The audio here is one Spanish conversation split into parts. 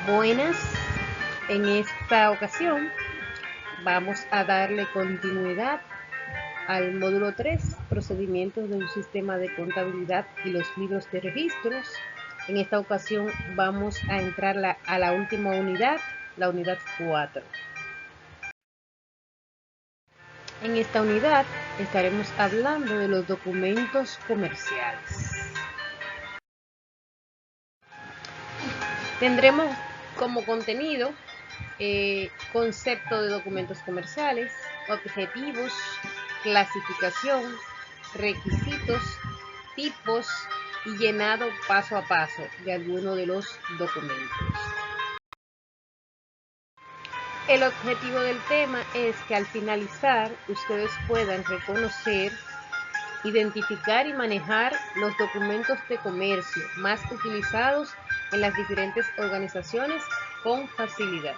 Buenas, en esta ocasión vamos a darle continuidad al módulo 3, procedimientos de un sistema de contabilidad y los libros de registros. En esta ocasión vamos a entrar a la última unidad, la unidad 4. En esta unidad estaremos hablando de los documentos comerciales. Tendremos como contenido concepto de documentos comerciales, objetivos, clasificación, requisitos, tipos y llenado paso a paso de alguno de los documentos. El objetivo del tema es que al finalizar ustedes puedan reconocer, identificar y manejar los documentos de comercio más utilizados en las diferentes organizaciones con facilidad.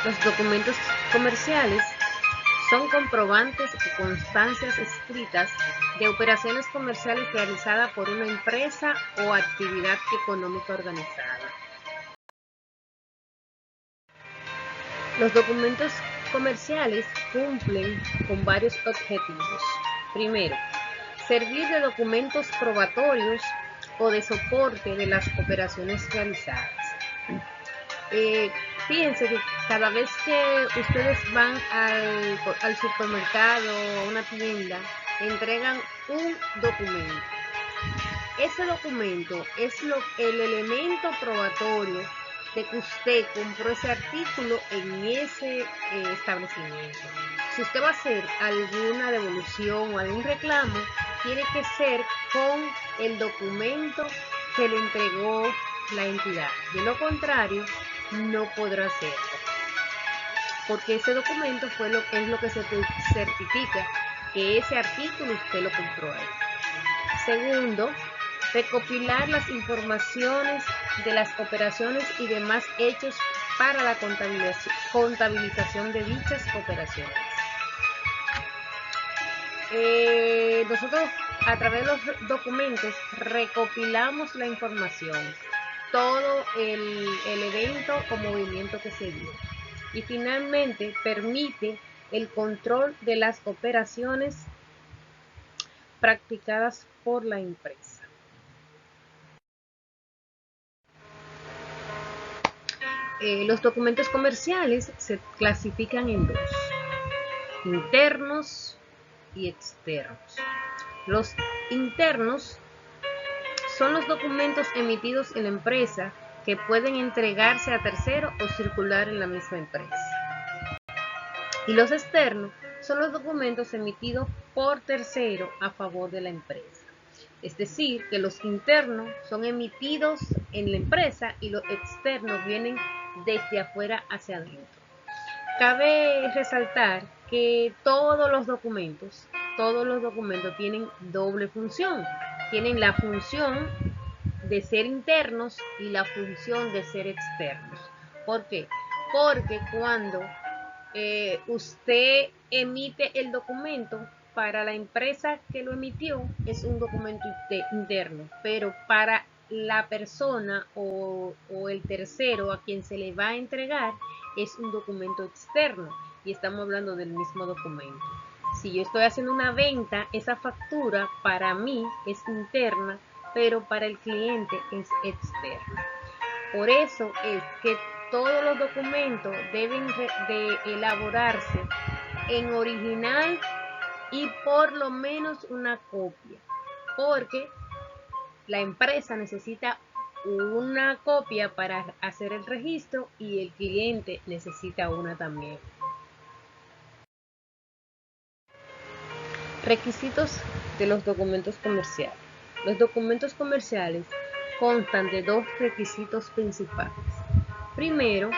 Los documentos comerciales son comprobantes y constancias escritas de operaciones comerciales realizadas por una empresa o actividad económica organizada. Los documentos comerciales cumplen con varios objetivos. Primero, servir de documentos probatorios o de soporte de las operaciones realizadas. Fíjense que cada vez que ustedes van al supermercado o a una tienda, entregan un documento. Ese documento es el elemento probatorio de que usted compró ese artículo en ese establecimiento. Si usted va a hacer alguna devolución o algún reclamo, tiene que ser con el documento que le entregó la entidad. De lo contrario, no podrá hacerlo, porque ese documento es lo que se certifica que ese artículo usted lo compró ahí. Segundo, recopilar las informaciones de las operaciones y demás hechos para la contabilización de dichas operaciones. Nosotros a través de los documentos recopilamos la información, todo el evento o movimiento que se dio, y finalmente permite el control de las operaciones practicadas por la empresa. Los documentos comerciales se clasifican en dos: internos y externos. Los internos son los documentos emitidos en la empresa que pueden entregarse a terceros o circular en la misma empresa. Y los externos son los documentos emitidos por tercero a favor de la empresa. Es decir, que los internos son emitidos en la empresa y los externos vienen desde afuera hacia adentro. Cabe resaltar que todos los documentos tienen doble función. Tienen la función de ser internos y la función de ser externos. ¿Por qué? Porque cuando usted emite el documento, para la empresa que lo emitió es un documento interno, pero para la persona o el tercero a quien se le va a entregar es un documento externo, y estamos hablando del mismo documento. Si yo estoy haciendo una venta, esa factura para mí es interna, pero para el cliente es externa. Por eso es que todos los documentos deben de elaborarse en original y por lo menos una copia, porque la empresa necesita una copia para hacer el registro y el cliente necesita una también. Requisitos de los documentos comerciales. Los documentos comerciales constan de dos requisitos principales. Primero,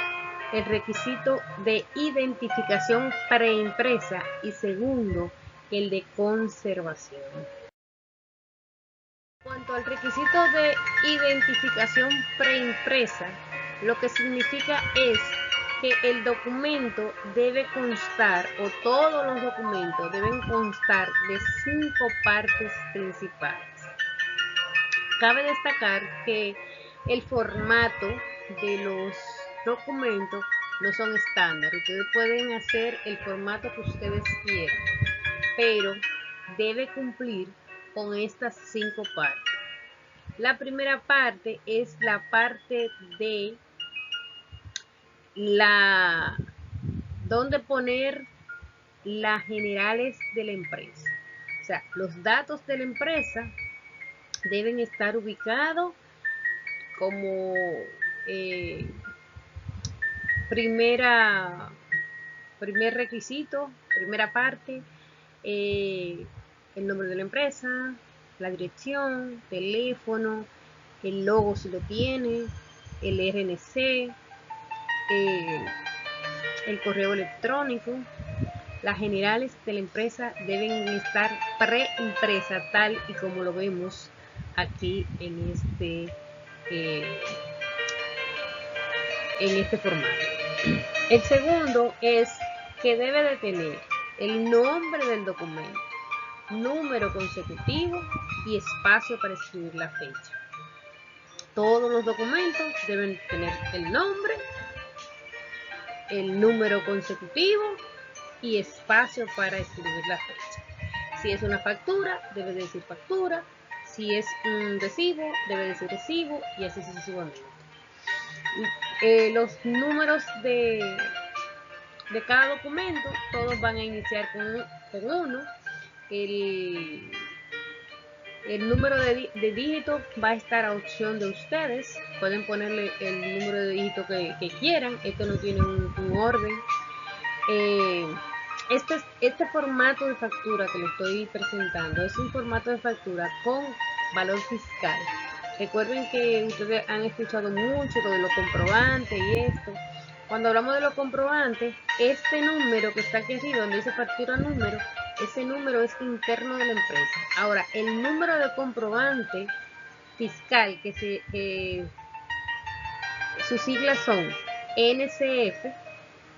el requisito de identificación preimpresa, y segundo, el de conservación. En cuanto al requisito de identificación preimpresa, lo que significa es que el documento debe constar, o todos los documentos deben constar, de 5 partes principales. Cabe destacar que El formato de los documentos no son estándar. Ustedes pueden hacer el formato que ustedes quieran, pero debe cumplir con estas 5 partes. La primera parte es la parte de donde poner las generales de la empresa. O sea, los datos de la empresa deben estar ubicados como primer requisito, primera parte, el nombre de la empresa, la dirección, teléfono, el logo si lo tiene, el RNC, el correo electrónico. Las generales de la empresa deben estar preimpresas tal y como lo vemos aquí en este formato. El segundo es que debe de tener el nombre del documento, número consecutivo y espacio para escribir la fecha. Todos los documentos deben tener el nombre, el número consecutivo y espacio para escribir la fecha. Si es una factura, debe decir factura. Si es un recibo, debe decir recibo, y así sucesivamente. Los números de cada documento, todos van a iniciar con 1. El número de dígito va a estar a opción de ustedes. Pueden ponerle el número de dígito que quieran. Esto no tiene un orden. Este formato de factura que les estoy presentando es un formato de factura con valor fiscal. Recuerden que ustedes han escuchado mucho lo de los comprobantes y esto. Cuando hablamos de los comprobantes, este número que está aquí arriba, donde dice factura número, ese número es interno de la empresa. Ahora, el número de comprobante fiscal, que sus siglas son NCF,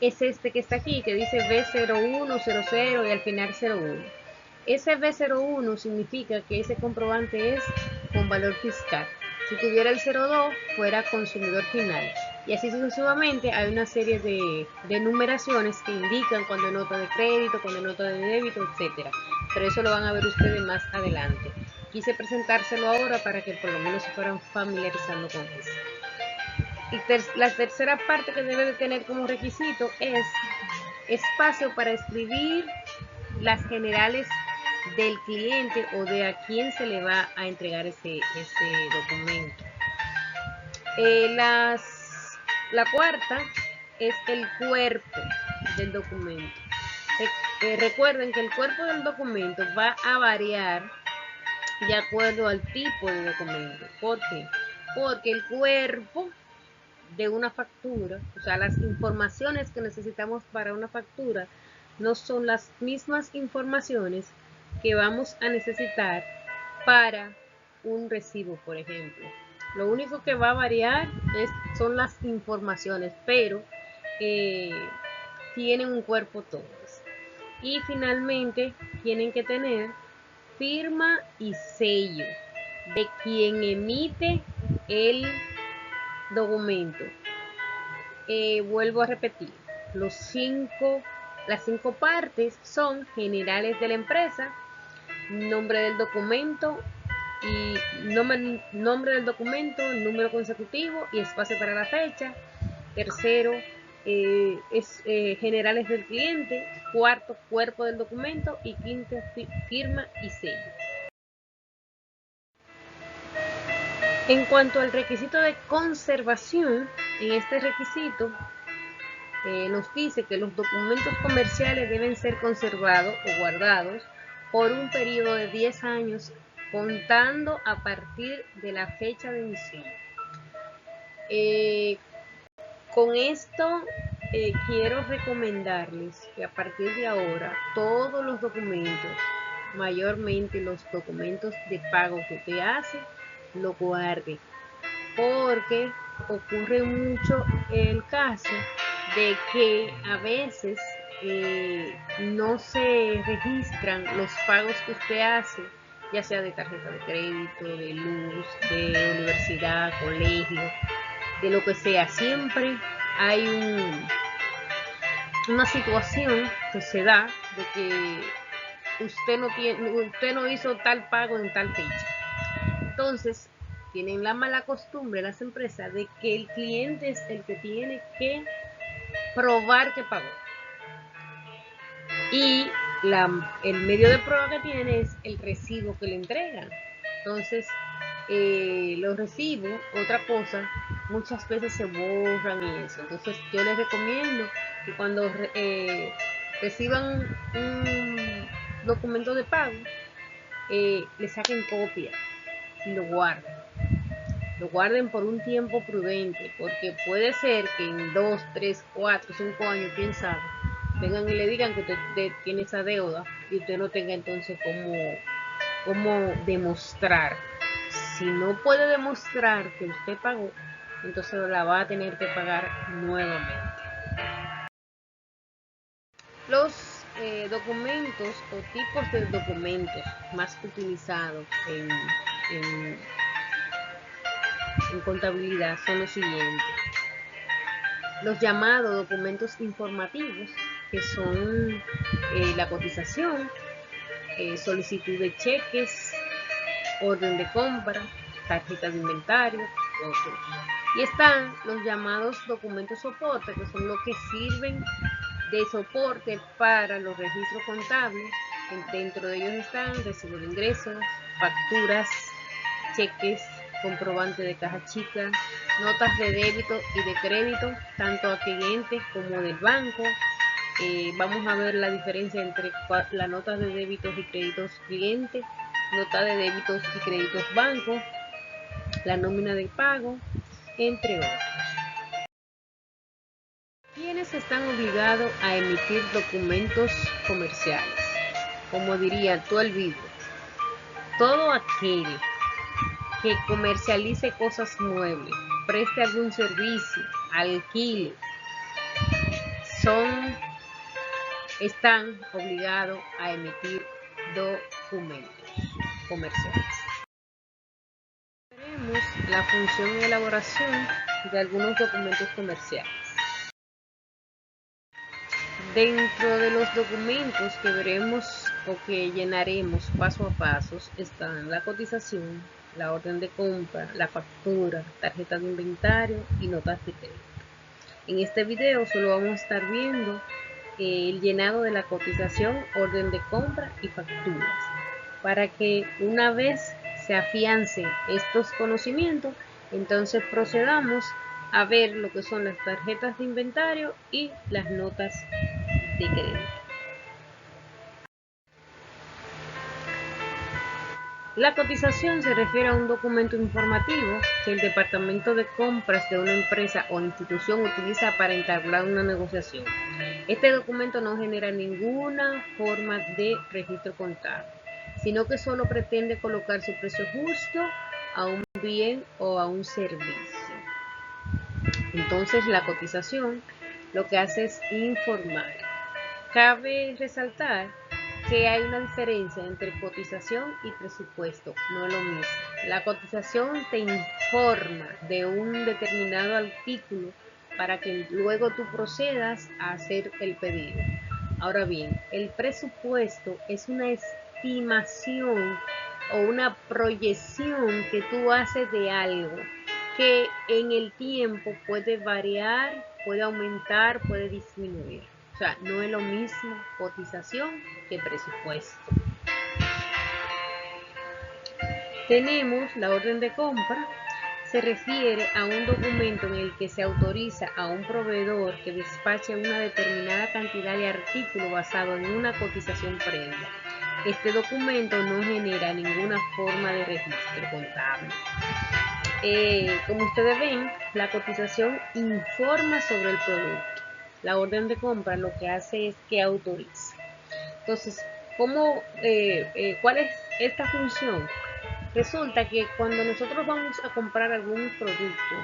es este que está aquí, que dice B0100 y al final 01. Ese B01 significa que ese comprobante es con valor fiscal. Si tuviera el 02, fuera consumidor final. Y así sucesivamente hay una serie de numeraciones que indican cuando es nota de crédito, cuando es nota de débito, etc. Pero eso lo van a ver ustedes más adelante. Quise presentárselo ahora para que por lo menos se fueran familiarizando con eso. Y la tercera parte que debe de tener como requisito es espacio para escribir las generales del cliente o de a quién se le va a entregar ese documento. La cuarta es el cuerpo del documento. Recuerden que el cuerpo del documento va a variar de acuerdo al tipo de documento. ¿Por qué? Porque el cuerpo de una factura, o sea, las informaciones que necesitamos para una factura no son las mismas informaciones que vamos a necesitar para un recibo, por ejemplo. Lo único que va a variar son las informaciones, pero tienen un cuerpo todos. Y finalmente tienen que tener firma y sello de quien emite el documento. Vuelvo a repetir, las 5 partes son generales de la empresa, nombre del documento y nombre del documento, número consecutivo y espacio para la fecha. Tercero, generales del cliente. Cuarto, cuerpo del documento. Y quinto, firma y sello. En cuanto al requisito de conservación, en este requisito nos dice que los documentos comerciales deben ser conservados o guardados por un periodo de 10 años contando a partir de la fecha de emisión. Con esto quiero recomendarles que a partir de ahora todos los documentos, mayormente los documentos de pago que usted hace, lo guarde, porque ocurre mucho el caso de que a veces no se registran los pagos que usted hace ya sea de tarjeta de crédito, de luz, de universidad, colegio, de lo que sea. Siempre hay una situación que se da de que usted no hizo tal pago en tal fecha. Entonces, tienen la mala costumbre las empresas de que el cliente es el que tiene que probar que pagó. Y el medio de prueba que tiene es el recibo que le entregan. Entonces, los recibos, otra cosa, muchas veces se borran y eso. Entonces, yo les recomiendo que cuando reciban un documento de pago, le saquen copia y lo guarden. Lo guarden por un tiempo prudente, porque puede ser que en 2, 3, 4, 5 años, quién sabe, vengan y le digan que usted tiene esa deuda y usted no tenga entonces cómo demostrar. Si no puede demostrar que usted pagó, entonces la va a tener que pagar nuevamente. Los documentos o tipos de documentos más utilizados en contabilidad son los siguientes. Los llamados documentos informativos, que son la cotización, solicitud de cheques, orden de compra, tarjeta de inventario, otros. Y están los llamados documentos soporte, que son los que sirven de soporte para los registros contables. Dentro de ellos están recibo de ingresos, facturas, cheques, comprobante de caja chica, notas de débito y de crédito, tanto a clientes como del banco. Vamos a ver la diferencia entre las notas de débitos y créditos clientes, nota de débitos y créditos banco, la nómina de pago, entre otros. ¿Quiénes están obligados a emitir documentos comerciales? Como diría tú, Elvido, todo aquel que comercialice cosas muebles, preste algún servicio, alquile, están obligados a emitir documentos comerciales. Veremos la función y elaboración de algunos documentos comerciales. Dentro de los documentos que veremos o que llenaremos paso a paso están la cotización, la orden de compra, la factura, tarjeta de inventario y notas de crédito. En este video solo vamos a estar viendo el llenado de la cotización, orden de compra y facturas, para que una vez se afiancen estos conocimientos, entonces procedamos a ver lo que son las tarjetas de inventario y las notas de crédito. La cotización se refiere a un documento informativo que el departamento de compras de una empresa o institución utiliza para entablar una negociación. Este documento no genera ninguna forma de registro contable, sino que solo pretende colocar su precio justo a un bien o a un servicio. Entonces, la cotización lo que hace es informar. Cabe resaltar que hay una diferencia entre cotización y presupuesto, no es lo mismo. La cotización te informa de un determinado artículo para que luego tú procedas a hacer el pedido. Ahora bien, el presupuesto es una estimación o una proyección que tú haces de algo que en el tiempo puede variar, puede aumentar, puede disminuir. O sea, no es lo mismo cotización que presupuesto. Tenemos la orden de compra. Se refiere a un documento en el que se autoriza a un proveedor que despache una determinada cantidad de artículos basado en una cotización previa. Este documento no genera ninguna forma de registro contable. Como ustedes ven, la cotización informa sobre el producto. La orden de compra lo que hace es que autoriza. Entonces, ¿cuál es esta función? Resulta que cuando nosotros vamos a comprar algún producto,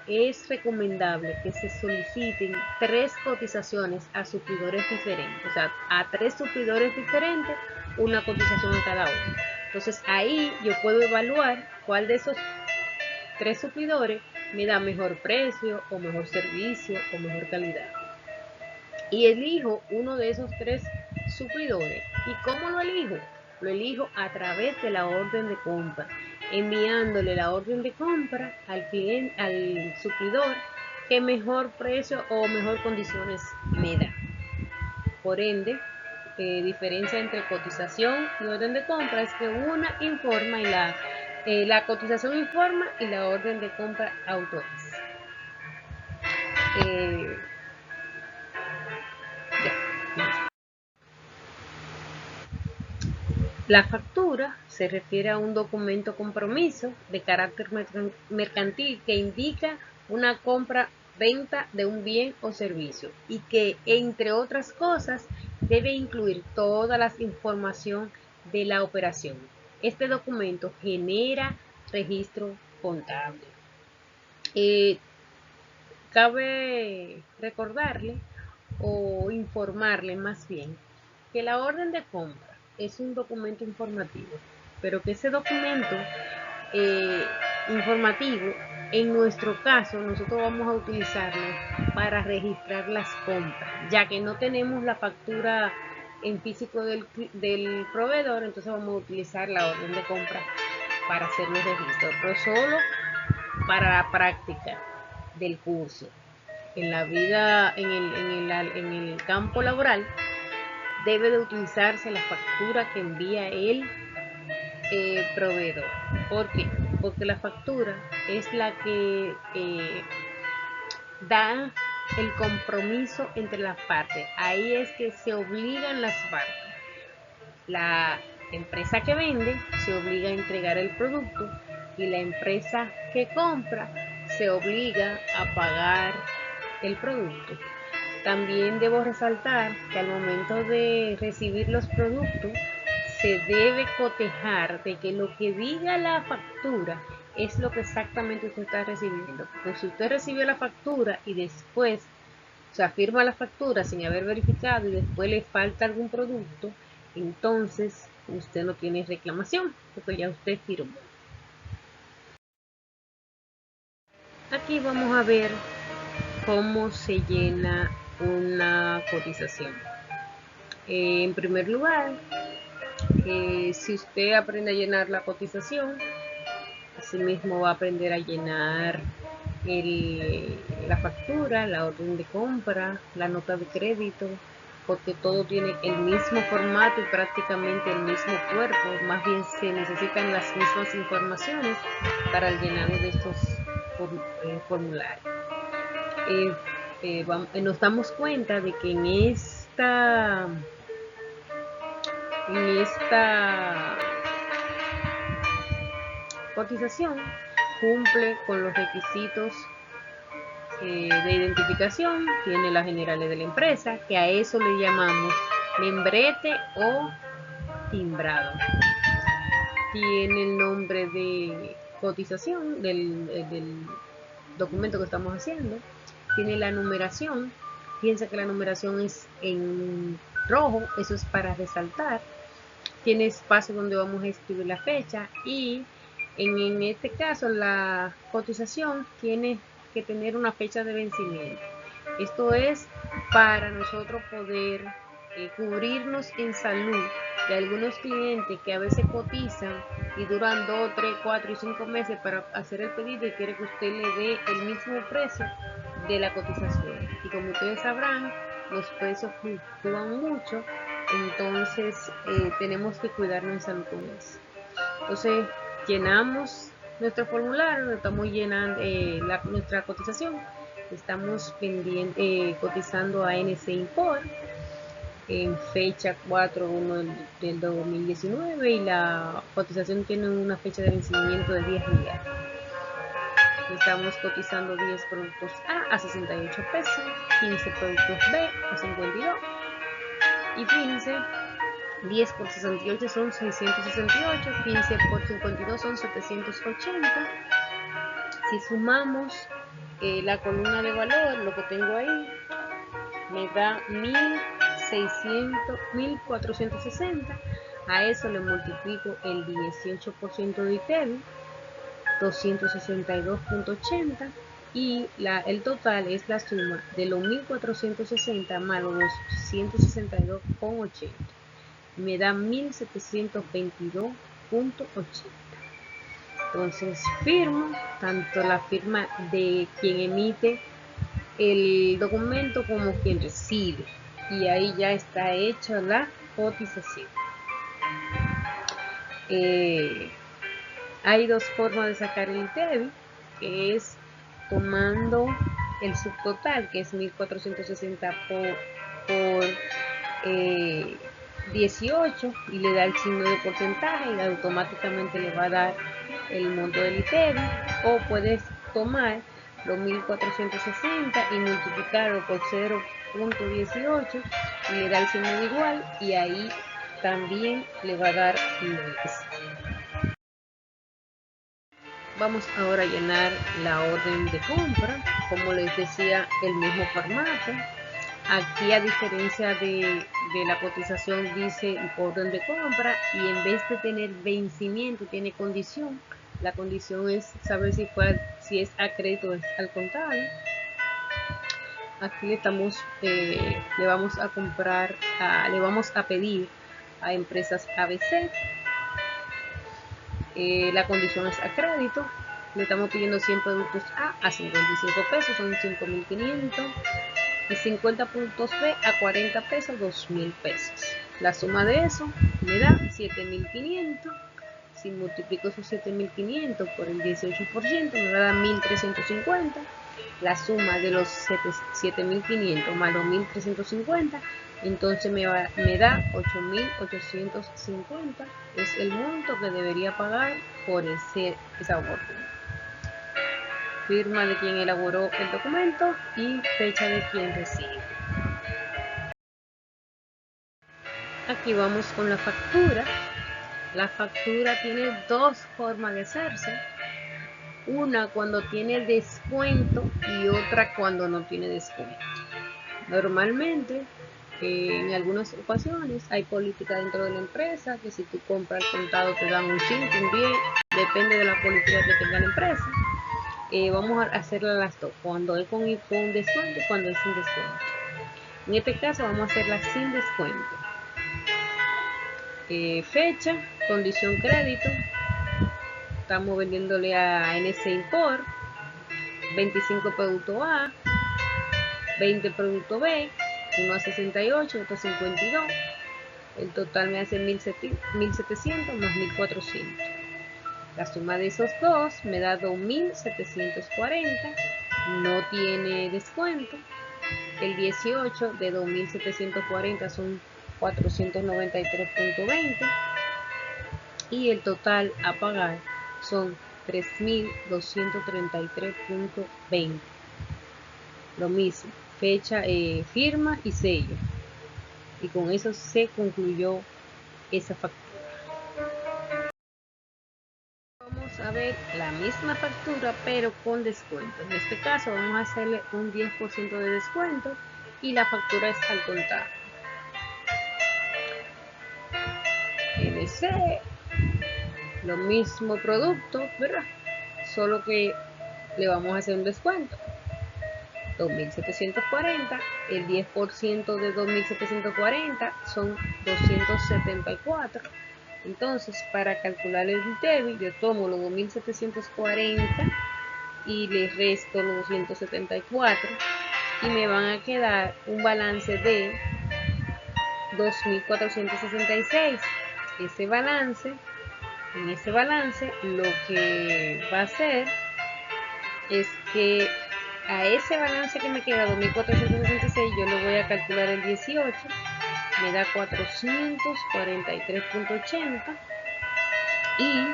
es recomendable que se soliciten 3 cotizaciones a suplidores diferentes. O sea, a 3 suplidores diferentes, una cotización a cada uno. Entonces ahí yo puedo evaluar cuál de esos 3 suplidores me da mejor precio o mejor servicio o mejor calidad. Y elijo uno de esos 3 suplidores. ¿Y cómo lo elijo? Lo elijo a través de la orden de compra, enviándole la orden de compra al cliente, al suplidor que mejor precio o mejor condiciones me da. Por ende, diferencia entre cotización y orden de compra es que una informa y la cotización informa y la orden de compra autoriza. La factura se refiere a un documento compromiso de carácter mercantil que indica una compra-venta de un bien o servicio y que, entre otras cosas, debe incluir toda la información de la operación. Este documento genera registro contable. Cabe recordarle o informarle más bien que la orden de compra es un documento informativo, pero que ese documento informativo, en nuestro caso, nosotros vamos a utilizarlo para registrar las compras, ya que no tenemos la factura en físico del proveedor, entonces vamos a utilizar la orden de compra para hacer los registros, pero solo para la práctica del curso. En la vida, en el campo laboral, debe de utilizarse la factura que envía el proveedor. ¿Por qué? Porque la factura es la que da el compromiso entre las partes. Ahí es que se obligan las partes. La empresa que vende se obliga a entregar el producto y la empresa que compra se obliga a pagar el producto. También debo resaltar que al momento de recibir los productos se debe cotejar de que lo que diga la factura es lo que exactamente usted está recibiendo. Porque si usted recibió la factura y después, o sea, firma la factura sin haber verificado y después le falta algún producto, entonces usted no tiene reclamación porque ya usted firmó. Aquí vamos a ver cómo se llena una cotización. En primer lugar, si usted aprende a llenar la cotización, asimismo va a aprender a llenar la factura, la orden de compra, la nota de crédito, porque todo tiene el mismo formato y prácticamente el mismo cuerpo. Más bien se necesitan las mismas informaciones para el llenado de estos formularios. Nos damos cuenta de que en esta cotización cumple con los requisitos de identificación, tiene las generales de la empresa, que a eso le llamamos membrete o timbrado. Tiene el nombre de cotización del documento que estamos haciendo, tiene la numeración, piensa que la numeración es en rojo, eso es para resaltar, tiene espacio donde vamos a escribir la fecha y en este caso la cotización tiene que tener una fecha de vencimiento. Esto es para nosotros poder cubrirnos en salud de algunos clientes que a veces cotizan y duran 2, 3, 4 y 5 meses para hacer el pedido y quiere que usted le dé el mismo precio de la cotización. Y como ustedes sabrán, los precios fluctúan mucho, entonces tenemos que cuidarnos en salud con eso. Entonces llenamos nuestro formulario, estamos llenando nuestra cotización, estamos cotizando a NC Import en fecha 4/1 del 2019 y la cotización tiene una fecha de vencimiento de 10 días. Estamos cotizando 10 productos a 68 pesos, 15 productos B a 52 y fíjense, 10 por 68 son 668, 15 por 52 son 780. Si sumamos la columna de valor, lo que tengo ahí, me da 1460 A eso le multiplico el 18% de ITEVI, 262.80, y el total es la suma de los 1460 más los 262.80. Me da 1722.80. Entonces firmo tanto la firma de quien emite el documento como quien recibe, y ahí ya está hecha la cotización. Hay dos formas de sacar el ITEVI, que es tomando el subtotal, que es 1460 por 18, y le da el signo de porcentaje y automáticamente le va a dar el monto del ITEVI. O puedes tomar los 1460 y multiplicarlo por 0.18 y le da el signo de igual, y ahí también le va a dar lo mismo. Vamos ahora a llenar la orden de compra. Como les decía, el mismo formato. Aquí, a diferencia de la cotización, dice orden de compra, y en vez de tener vencimiento tiene condición. La condición es saber si es a crédito o es al contado. Aquí le vamos a pedir a Empresas ABC. La condición es a crédito. Le estamos pidiendo 100 productos a 55 pesos, son 5.500, y 50 productos B a 40 pesos, 2.000 pesos. La suma de eso me da 7.500. Si multiplico esos 7.500 por el 18%, me va a dar 1.350. La suma de los 7.500 más los 1.350, entonces me da 8.850. Es el monto que debería pagar por esa orden. Firma de quien elaboró el documento y fecha de quien recibe. Aquí vamos con la factura. La factura tiene dos formas de hacerse. Una cuando tiene descuento y otra cuando no tiene descuento. Normalmente, en algunas ocasiones, hay política dentro de la empresa que si tú compras el contado te dan un 5, un 10, depende de la política que tenga la empresa. Vamos a hacerla las dos, cuando es con descuento y cuando es sin descuento. En este caso vamos a hacerla sin descuento. Fecha, condición crédito, estamos vendiéndole a NC Import 25 productos A, 20 productos B, uno a 68, otro a 52. El total me hace 1.700 más 1.400. La suma de esos dos me da 2.740. No tiene descuento. El 18 de 2.740 son 493.20. Y el total a pagar son 3.233.20. Lo mismo, fecha, firma y sello. Y con eso se concluyó esa factura. Vamos a ver la misma factura pero con descuento. En este caso vamos a hacerle un 10% de descuento y la factura es al contado. NC, lo mismo producto, ¿verdad? Solo que le vamos a hacer un descuento. 2.740, el 10% de 2.740 son 274. Entonces, para calcular el ITEVI, yo tomo los 2.740 y le resto los 274 y me van a quedar un balance de 2.466. En ese balance lo que va a hacer es que a ese balance que me queda 2.466 yo le voy a calcular el 18, me da 443.80. y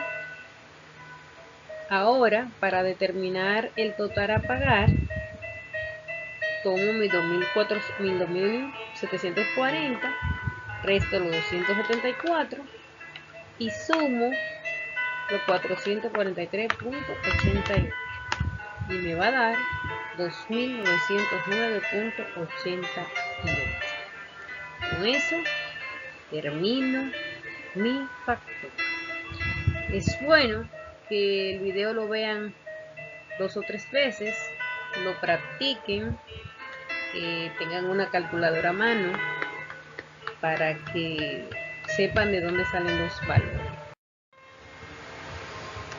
ahora para determinar el total a pagar tomo mi 2.740, resto los 274 y sumo los 443.88 y me va a dar 2.909.88. Con eso termino Mi factura. Es bueno que el video lo vean 2 o 3 veces, lo practiquen, tengan una calculadora a mano para que sepan de dónde salen los valores.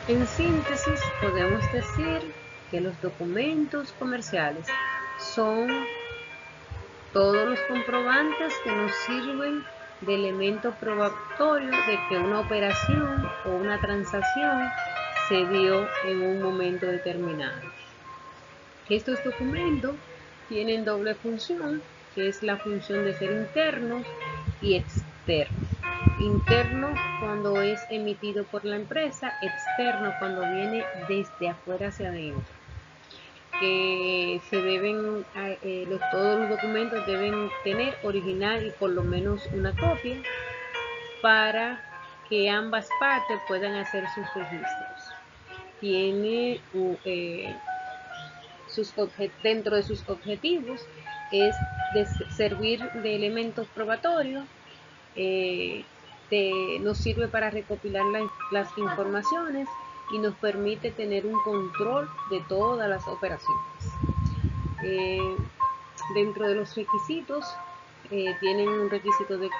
En síntesis, podemos decir que los documentos comerciales son todos los comprobantes que nos sirven de elemento probatorio de que una operación o una transacción se dio en un momento determinado. Estos documentos tienen doble función, que es la función de ser internos y externos. Interno cuando es emitido por la empresa, externo cuando viene desde afuera hacia adentro. Que se deben, todos los documentos deben tener original y por lo menos una copia para que ambas partes puedan hacer sus registros. Tiene dentro de sus objetivos es servir de elementos probatorios, nos sirve para recopilar las informaciones y nos permite tener un control de todas las operaciones. Dentro de los requisitos tienen un requisito de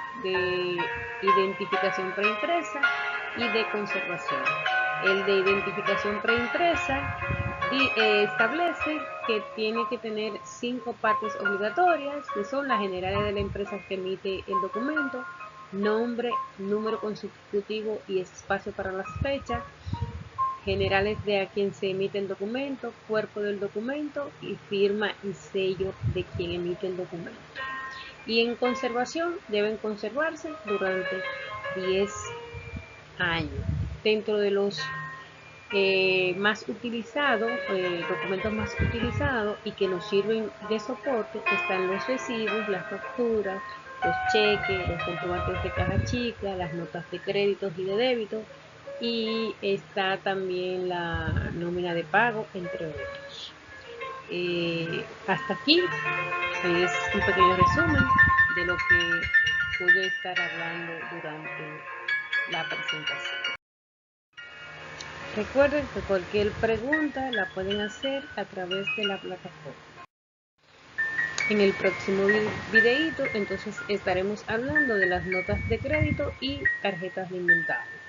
identificación preimpresa y de conservación. El de identificación preimpresa establece que tiene que tener 5 partes obligatorias, que son las generales de la empresa que emite el documento, nombre, número consecutivo y espacio para las fechas, generales de a quien se emite el documento, cuerpo del documento y firma y sello de quien emite el documento. Y en conservación deben conservarse durante 10 años. Dentro de los más utilizados, documentos más utilizados y que nos sirven de soporte están los recibos, las facturas, los cheques, los comprobantes de caja chica, las notas de créditos y de débito, y está también la nómina de pago, entre otros. Hasta aquí es un pequeño resumen de lo que pude estar hablando durante la presentación. Recuerden que cualquier pregunta la pueden hacer a través de la plataforma. En el próximo videíto entonces estaremos hablando de las notas de crédito y tarjetas de inventario.